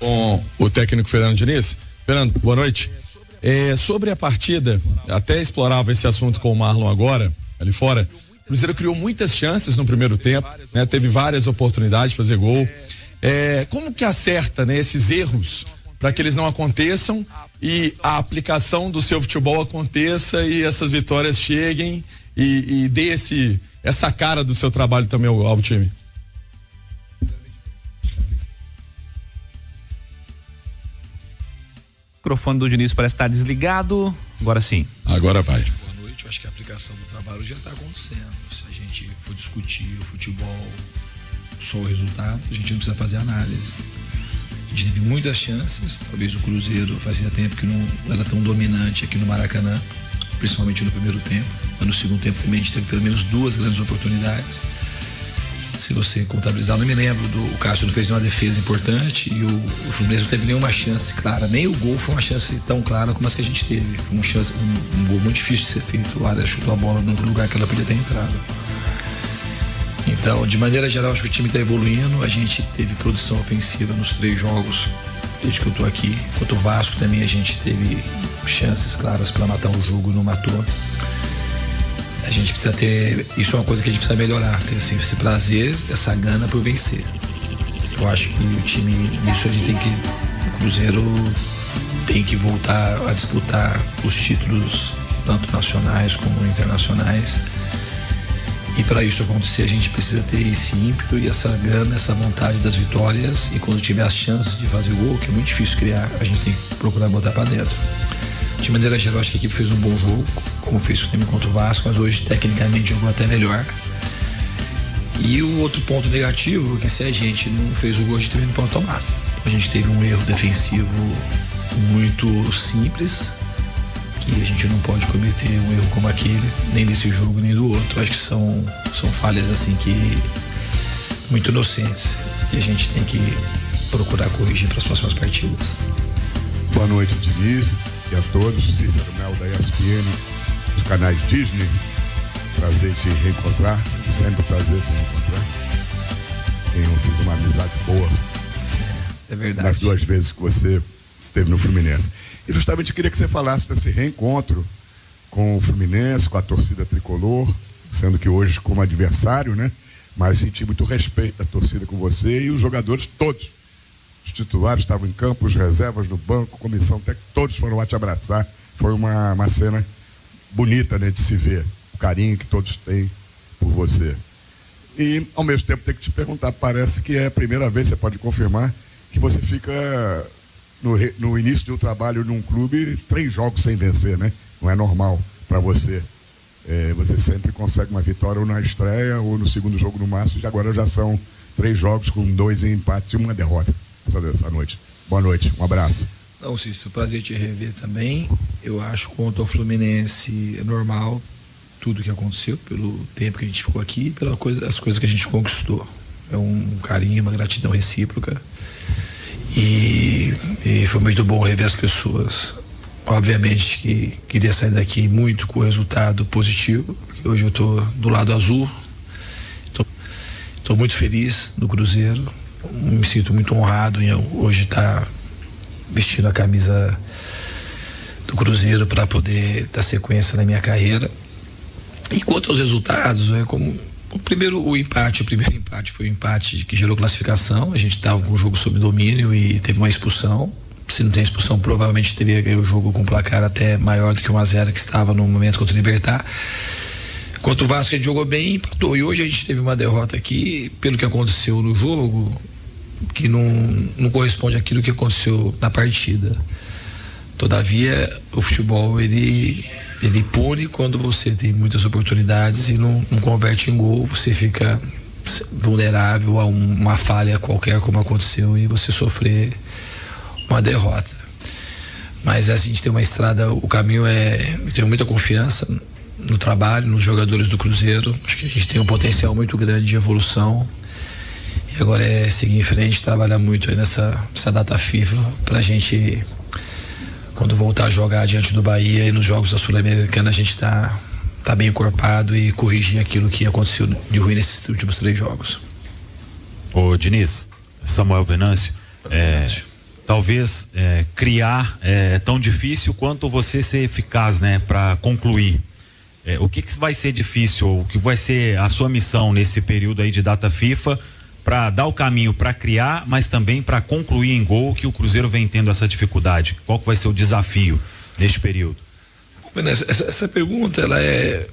Com o técnico Fernando Diniz. Fernando, boa noite. Sobre a partida, até explorava esse assunto com o Marlon agora, ali fora. O Cruzeiro criou muitas chances no primeiro tempo, né? Teve várias oportunidades de fazer gol. Como que acerta, né, esses erros para que eles não aconteçam e a aplicação do seu futebol aconteça e essas vitórias cheguem e dê essa cara do seu trabalho também ao time? O microfone do Diniz parece estar desligado. Agora sim. Agora vai. Boa noite. Eu acho que a aplicação do trabalho já está acontecendo. Se a gente for discutir o futebol, só o resultado, a gente não precisa fazer análise. A gente teve muitas chances. Talvez o Cruzeiro fazia tempo que não era tão dominante aqui no Maracanã, principalmente no primeiro tempo. Mas no segundo tempo também a gente teve pelo menos 2 grandes oportunidades. Se você contabilizar, não me lembro, o Cássio não fez nenhuma defesa importante e o Fluminense não teve nenhuma chance clara, nem o gol foi uma chance tão clara como as que a gente teve. Foi um gol muito difícil de ser feito. O Arias chutou a bola no lugar que ela podia ter entrado. Então, de maneira geral, acho que o time está evoluindo. A gente teve produção ofensiva nos 3 jogos desde que eu estou aqui. Quanto o Vasco também, a gente teve chances claras para matar o jogo e não matou. A gente precisa ter, isso é uma coisa que a gente precisa melhorar, ter assim, esse prazer, essa gana por vencer. Eu acho que o time, isso a gente tem que, o Cruzeiro tem que voltar a disputar os títulos, tanto nacionais como internacionais. E para isso acontecer, a gente precisa ter esse ímpeto e essa gana, essa vontade das vitórias. E quando tiver as chances de fazer gol, que é muito difícil criar, a gente tem que procurar botar para dentro. De maneira geral, acho que a equipe fez um bom jogo, como fez o time contra o Vasco, mas hoje tecnicamente jogou até melhor. E o outro ponto negativo é que se a gente não fez o gol, a gente também não pode tomar. A gente teve um erro defensivo muito simples, que a gente não pode cometer um erro como aquele, nem desse jogo, nem do outro. Acho que são falhas assim que muito inocentes, que a gente tem que procurar corrigir para as próximas partidas. Boa noite, Diniz. E a todos, Cícero Mel da ESPN, dos canais Disney. Prazer te reencontrar, sempre prazer te reencontrar. Eu fiz uma amizade boa. É verdade. Nas 2 vezes que você esteve no Fluminense. E justamente eu queria que você falasse desse reencontro com o Fluminense, com a torcida tricolor, sendo que hoje como adversário, né? Mas senti muito respeito da torcida com você e os jogadores todos. Os titulares estavam em campo, os reservas no banco, comissão técnica, todos foram lá te abraçar. Foi uma cena bonita, né, de se ver, o carinho que todos têm por você. E, ao mesmo tempo, tenho que te perguntar, parece que é a primeira vez, você pode confirmar, que você fica no início de um trabalho num clube 3 jogos sem vencer, né? Não é normal para você. Você sempre consegue uma vitória ou na estreia ou no segundo jogo no máximo, e agora já são 3 jogos com 2 empates e 1 derrota. Essa noite. Boa noite, um abraço. Não, Cícero, prazer te rever também. Eu acho que quanto ao Fluminense é normal tudo que aconteceu, pelo tempo que a gente ficou aqui, pelas coisas que a gente conquistou. É um carinho, uma gratidão recíproca. E foi muito bom rever as pessoas. Obviamente que queria sair daqui muito com o resultado positivo, porque hoje eu estou do lado azul. Estou muito feliz no Cruzeiro. Me sinto muito honrado em hoje estar vestindo a camisa do Cruzeiro para poder dar sequência na minha carreira. E quanto aos resultados, como o primeiro empate foi o empate que gerou classificação. A gente estava com o jogo sob domínio e teve uma expulsão. Se não tem expulsão, provavelmente teria ganho o jogo com um placar até maior do que 1-0 que estava no momento contra o Libertad. Quanto o Vasco, a gente jogou bem e empatou. E hoje a gente teve uma derrota aqui, pelo que aconteceu no jogo, que não corresponde àquilo que aconteceu na partida. Todavia, o futebol, ele pune quando você tem muitas oportunidades e não converte em gol, você fica vulnerável a uma falha qualquer como aconteceu e você sofrer uma derrota. Mas a gente tem uma estrada, o caminho eu tenho muita confiança no trabalho, nos jogadores do Cruzeiro. Acho que a gente tem um potencial muito grande de evolução e agora é seguir em frente, trabalhar muito aí nessa data FIFA pra gente, quando voltar a jogar diante do Bahia e nos jogos da Sul-Americana, a gente tá bem encorpado e corrigir aquilo que aconteceu de ruim nesses últimos 3 jogos. Ô Diniz, Samuel Venâncio, talvez criar é tão difícil quanto você ser eficaz, né, para concluir. O que vai ser difícil, o que vai ser a sua missão nesse período aí de data FIFA para dar o caminho para criar, mas também para concluir em gol, que o Cruzeiro vem tendo essa dificuldade? Qual que vai ser o desafio neste período? Essa pergunta ela é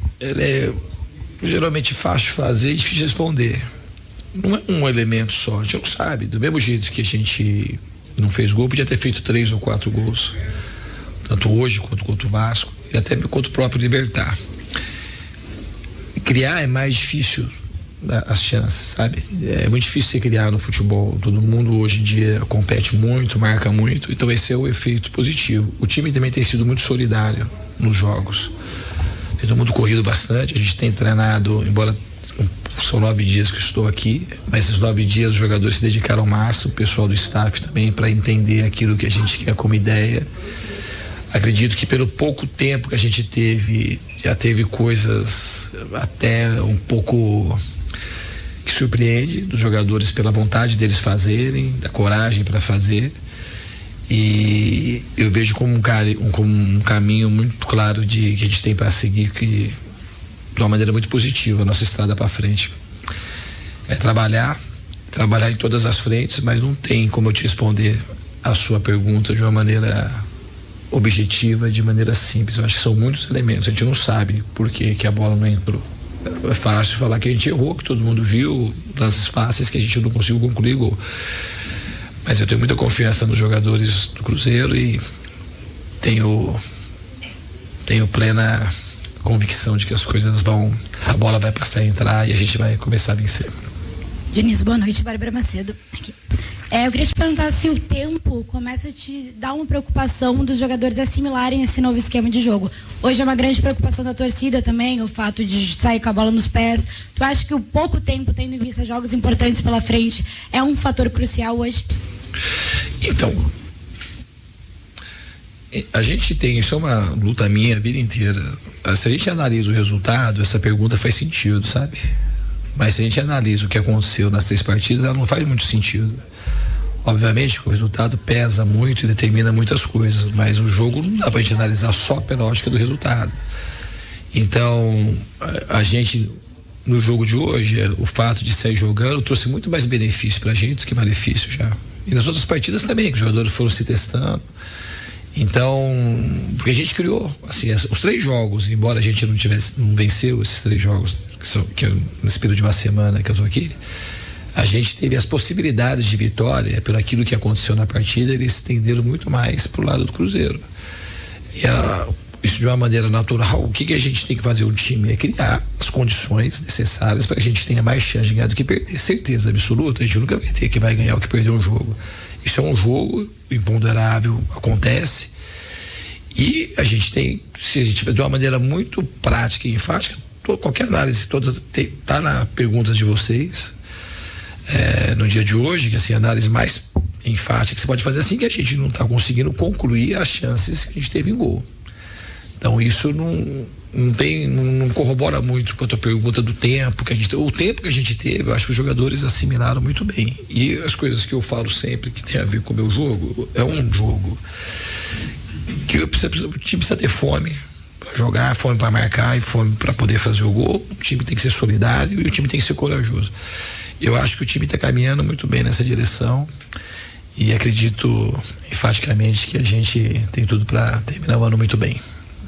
geralmente fácil de fazer e difícil de responder. Não é um elemento só, a gente não sabe. Do mesmo jeito que a gente não fez gol, podia ter feito 3 ou 4 gols, tanto hoje quanto contra o Vasco e até contra o próprio Libertad. Criar é mais difícil, as chances, sabe? É muito difícil você criar no futebol. Todo mundo hoje em dia compete muito, marca muito, então esse é o efeito positivo. O time também tem sido muito solidário nos jogos. Tem todo mundo corrido bastante, a gente tem treinado, embora são 9 dias que estou aqui, mas esses 9 dias os jogadores se dedicaram ao máximo, o pessoal do staff também, para entender aquilo que a gente quer como ideia. Acredito que pelo pouco tempo que a gente teve, já teve coisas até um pouco que surpreende dos jogadores pela vontade deles fazerem, da coragem para fazer, e eu vejo como um caminho muito claro que a gente tem para seguir, que de uma maneira muito positiva a nossa estrada para frente. É trabalhar em todas as frentes, mas não tem como eu te responder a sua pergunta de uma maneira objetiva, de maneira simples. Eu acho que são muitos elementos, a gente não sabe por que a bola não entrou. É fácil falar que a gente errou, que todo mundo viu, lances fáceis que a gente não conseguiu concluir gol. Mas eu tenho muita confiança nos jogadores do Cruzeiro e tenho plena convicção de que a bola vai passar a entrar e a gente vai começar a vencer. Diniz, boa noite, Bárbara Macedo aqui. Eu queria te perguntar se o tempo começa a te dar uma preocupação dos jogadores assimilarem esse novo esquema de jogo. Hoje é uma grande preocupação da torcida também, o fato de sair com a bola nos pés. Tu acha que o pouco tempo, tendo em vista jogos importantes pela frente, é um fator crucial hoje? Então, a gente tem, isso é uma luta minha a vida inteira. Se a gente analisa o resultado, essa pergunta faz sentido, sabe? Mas se a gente analisa o que aconteceu nas 3 partidas, ela não faz muito sentido. Obviamente que o resultado pesa muito e determina muitas coisas, mas o jogo não dá pra gente analisar só pela ótica do resultado. Então, a gente, no jogo de hoje, o fato de sair jogando trouxe muito mais benefício pra gente do que malefício já. E nas outras partidas também, que os jogadores foram se testando. Então, porque a gente criou, assim, os 3 jogos, embora a gente não venceu esses 3 jogos, nesse período de uma semana que eu tô aqui, a gente teve as possibilidades de vitória pelo aquilo que aconteceu na partida, eles estenderam muito mais pro lado do Cruzeiro. E isso de uma maneira natural, o que a gente tem que fazer? O time é criar as condições necessárias para que a gente tenha mais chance de ganhar do que perder. Certeza absoluta, a gente nunca vai ter que vai ganhar o que perder um jogo. Isso é um jogo imponderável, acontece, e a gente tem, se a gente tiver de uma maneira muito prática e enfática, qualquer análise, tá na perguntas de vocês, no dia de hoje, que assim, a análise mais enfática que você pode fazer assim, que a gente não está conseguindo concluir as chances que a gente teve em gol. Então isso não corrobora muito com a tua pergunta do tempo que a gente teve. O tempo que a gente teve, eu acho que os jogadores assimilaram muito bem. E as coisas que eu falo sempre que tem a ver com o meu jogo, é um jogo que o time precisa ter fome para jogar, fome para marcar e fome para poder fazer o gol. O time tem que ser solidário e o time tem que ser corajoso. Eu acho que o time está caminhando muito bem nessa direção e acredito enfaticamente que a gente tem tudo para terminar o ano muito bem.